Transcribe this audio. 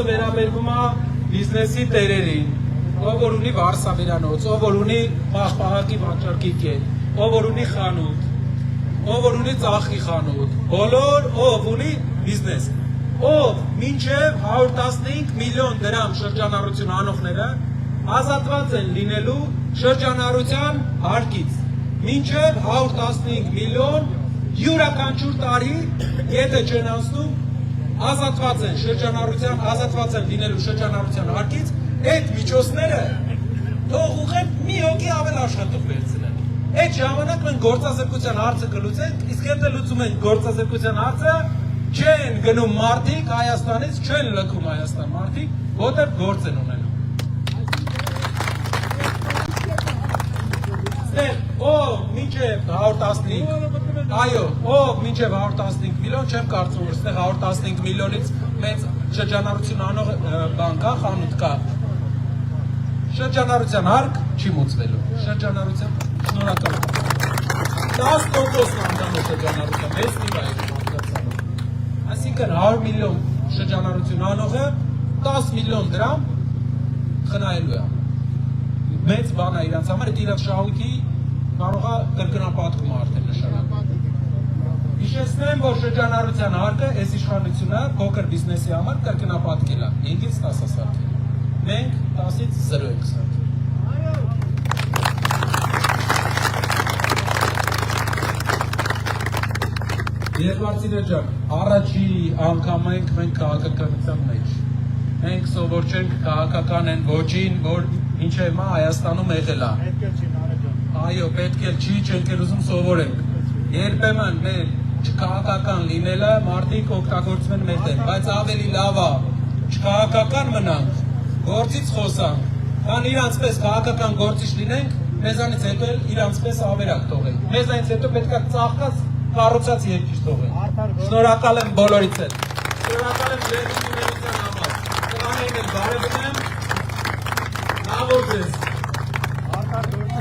Հարցը վերաբերվում է բիզնեսի տերերին, ով որ ունի վարսավերանոց, ով որ ունի պահպահակի վաճառքի կետ, ով որ ունի խանութ, ով որ ունի ծախի խանութ, բոլոր ով ունի բիզնես, ով մինչև 115 միլիոն դրամ շրջանառություն անողները ազատված են լինելու շրջանառության հարկից, մինչև 115 միլիոն յուրաքանչյուր տարի, եթե չեն անցնում, ազատված են լինելու շրջանառության հարկից, այդ միջոցները թող ուղղեն մի հոգի ավել աշխատող վերցնեն։ Այդ ժամանակ մենք գործազրկության հարցը կլուծենք, իսկ եթե լուծում ենք գործազրկության հարցը, չեն գնում մարդիկ Հայաստանից, չեն լքում Հայաստան մարդիկ, որտեղ գործ են ունենում։ Ով մինչև 115, այո, ով մինչև 115 միլիոն, չեմ կարծում, որ ստեղ 115 միլիոնից մեծ շրջանառություն անող բան կա, խանութ կա։ Շրջանառության հարկ չի մուծվելու, շրջանառության շնորհակալ։ 10% անդամը շրջանառության, մեծ տիվ է մատկացանում։ Այսինքն 100 միլիոն շրջանառություն անողը 10 միլիոն դրամ խնայելու է։ Մեծ բան է իրանց համար, այդ իրանց շահույթի կարող է կրկնապատկում արդեն նշանակել։ Հիշեցնեմ, որ շրջանառության հարկը այս իշխանությունը փոքր բիզնեսի համար կրկնապատկել է 5-ից 10 սարքել։ Մենք 10-ից 0 ենք սարքել։ Երկվարձիներ ջան, առաջի անգամ ենք մենք քաղաքականության մեջ։ Մենք սովոր չենք քաղաքական են ոչին, որ ինչ է մա Հայաստանում եղել է։ Այո, պետք է չի, չենք էլ ուզում սովորենք։ Երբեմն մեր չքաղաքական լինելը մարդիկ օգտագործում են մեր դեմ, բայց ավելի լավ է չքաղաքական մնանք, գործից խոսանք, քան իրանց պես քաղաքական գործիչ լինենք, մեզանից հետո էլ իրանց պես ավերակ թողենք։ Մեզանից հետո պետք է ծաղկած կառուցած երկիր թողենք։ Շնորհակալ եմ բոլորից հետ։ Շնորհակալ եմ ձեր ընդունելության համար։ Տղաներին էլ բարևում եմ։ Լավ օր ձեզ։